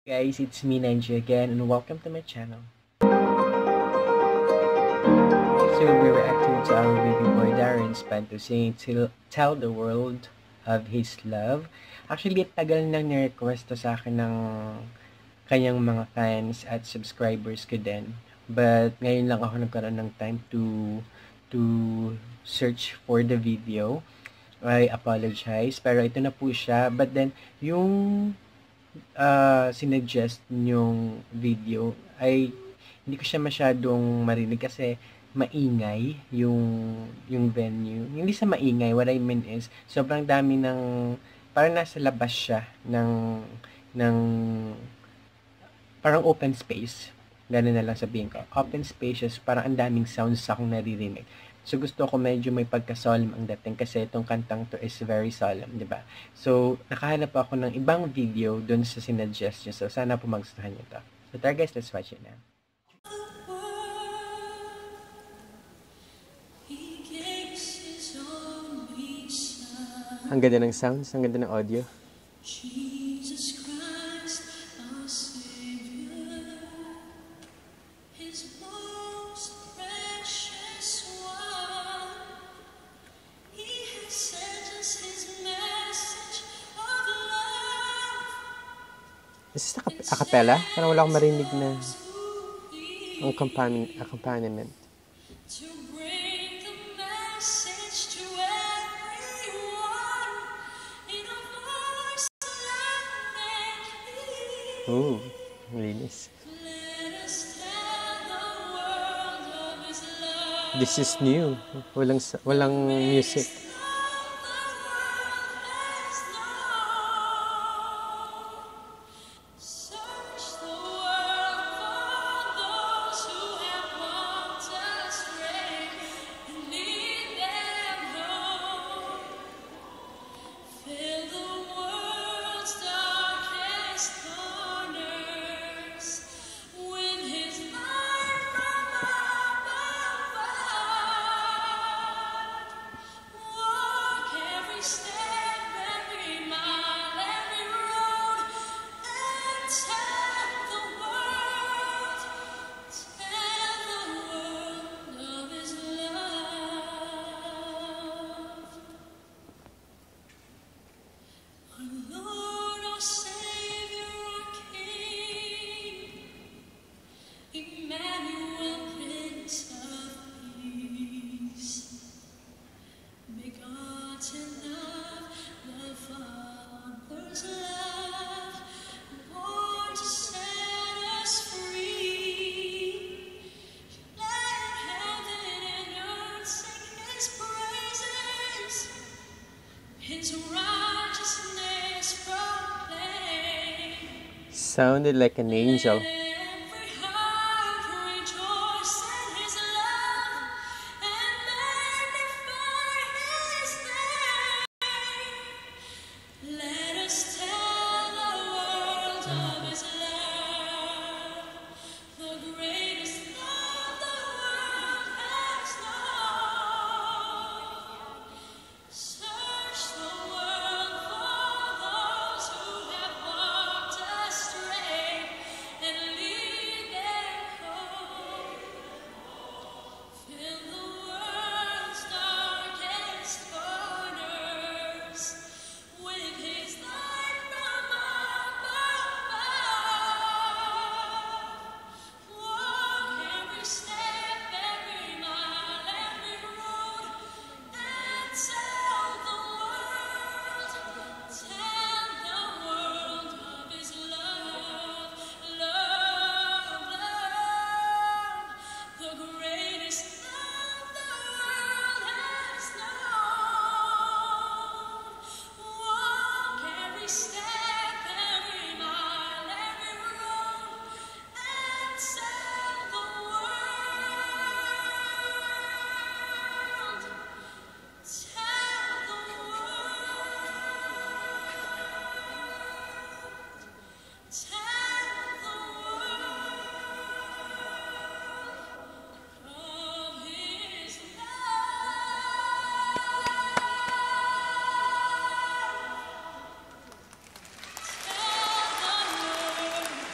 Guys, it's me Nanji again and welcome to my channel. So we're reacting to our baby boy Darren's band to sing Tell the World of His Love. Actually, tagal nang ni-request to sa akin ng kanyang mga fans at subscribers ko din. But ngayon lang ako nagkaroon ng time to search for the video. I apologize, pero ito na po siya. But then, yung sinuggest yung video ay hindi ko siya masyadong marinig kasi maingay yung venue. Hindi sa maingay, what I mean is sobrang dami ng parang nasa labas siya ng parang open space. Ganun na lang sabihin ko. Open spaces, parang ang daming sounds akong naririnig. So, gusto ko medyo may pagka-solemn ang dating kasi itong kantang to is very solemn, di ba? So, nakahanap ako ng ibang video dun sa sinuggest nyo. So, sana po magustuhan nyo to. So, tara guys, let's watch it now. Ang ganda ng sounds, ang ganda ng audio. Jesus Christ, our Savior, His most precious one. He has sent us His message of love. Is this a cappella? Parang wala akong marinig na accompaniment. Oh, linis. This is new. Walang music. Sounded like an angel.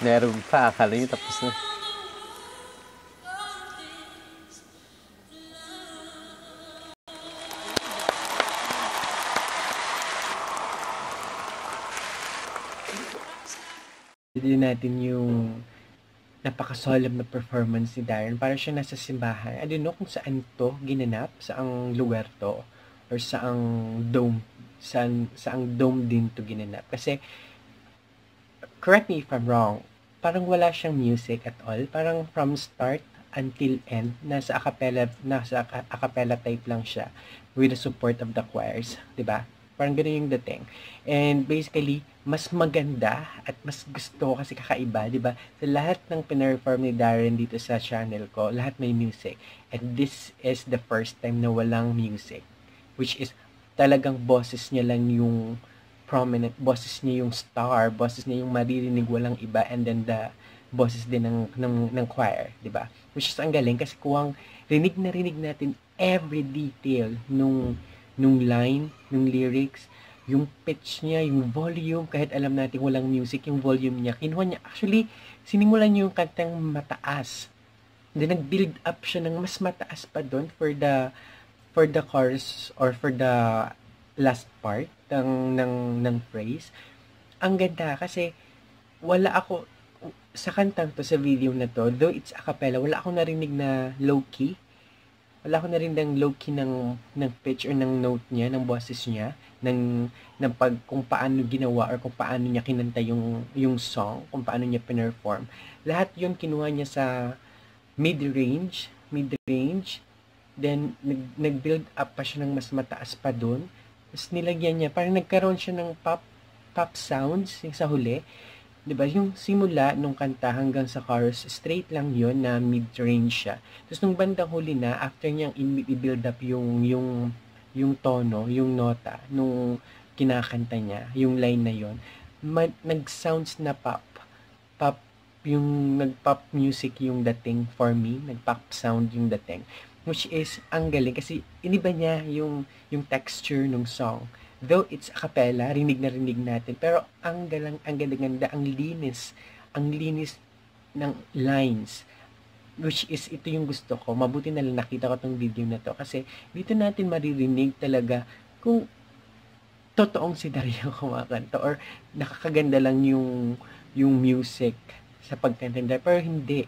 Meron pa, akala nyo tapos na. Hindi natin yung napaka-solemn na performance ni Darren. Parang siya nasa simbahan. I don't know kung saan to ginanap, saang lugar to, or saang dome, saang dome din to ginanap. Kasi, correct me if I'm wrong, parang wala siyang music at all. Parang from start until end, nasa a cappella type lang siya with the support of the choirs, 'di ba? Parang ganoon yung dating. And basically, mas maganda at mas gusto ko kasi kakaiba, 'di ba? Sa lahat ng pinerform ni Darren dito sa channel ko, lahat may music. And this is the first time na walang music, which is talagang boses niya lang yung prominent, boses niya yung star, boses niya yung maririnig walang iba, and then the boses din ng choir, 'di ba? Which is ang galing kasi kuwang rinig na rinig natin every detail nung line, nung lyrics, yung pitch niya, yung volume, kahit alam natin walang music, yung volume niya, kinuha niya. Actually, sinimulan niya yung kantang mataas. Then nag-build up siya ng mas mataas pa doon for the chorus or for the last part ng phrase. Ang ganda kasi wala ako sa kantang to, sa video na to, though it's a cappella, wala akong narinig na low key. Wala akong narinig ng low key ng pitch or ng note niya, ng boses niya, ng kung paano ginawa or kung paano niya kinanta yung song, kung paano niya pinerform. Lahat yun kinuha niya sa mid-range, then nag-build up pa siya ng mas mataas pa doon. Tapos nilagyan niya, parang nagkaroon siya ng pop sounds yung sa huli. 'Di ba? Yung simula nung kanta hanggang sa chorus, straight lang yon na mid-range siya. Tapos nung bandang huli na, after niyang i-build up yung tono, yung nota, nung kinakanta niya, yung line na yon, nag-sounds na pop, yung nag-pop music yung dating for me, nag-pop sound yung dating. Which is, ang galing kasi iniba niya yung texture ng song. Though it's a cappella, rinig na rinig natin, pero ang ganda, ang linis ng lines, which is ito yung gusto ko. Mabuti na lang nakita ko tong video na to kasi dito natin maririnig talaga kung totoong si Dario kumakanta or nakakaganda lang yung music sa pagkanta nila, pero hindi.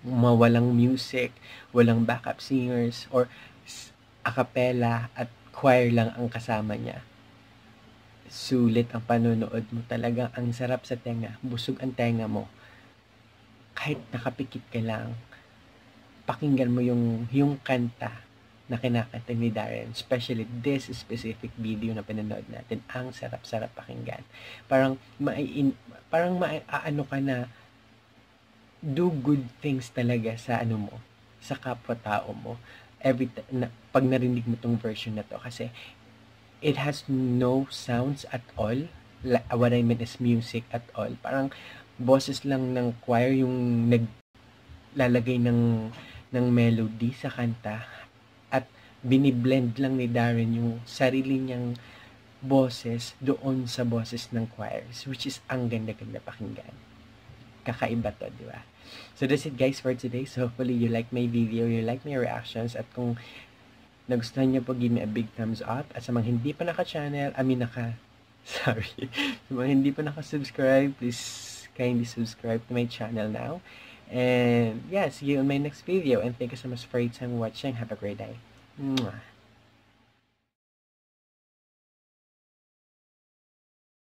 Mawalang music, walang backup singers, or a cappella at choir lang ang kasama niya. Sulit ang panonood mo. Talagang ang sarap sa tenga. Busog ang tenga mo. Kahit nakapikit ka lang, pakinggan mo yung kanta na kinakanta ni Darren. Especially this specific video na pinanood natin. Ang sarap-sarap pakinggan. Parang aano ka na do good things talaga sa ano mo, sa kapwa-tao mo. Pag narinig mo tong version na to kasi it has no sounds at all. What I mean is music at all. Parang boses lang ng choir yung naglalagay ng melody sa kanta at biniblend lang ni Darren yung sarili niyang boses doon sa boses ng choirs, which is ang ganda-ganda pakinggan. Kakaiba to, di ba? So that's it guys for today. So hopefully you like my video, you like my reactions, at kung nagustuhan niyo po, give me a big thumbs up. At sa mga hindi pa naka-channel, sorry. Sa mga hindi pa naka-subscribe, please kindly subscribe to my channel now. And yeah, see you in my next video. And thank you so much for your time watching. Have a great day. Mwah.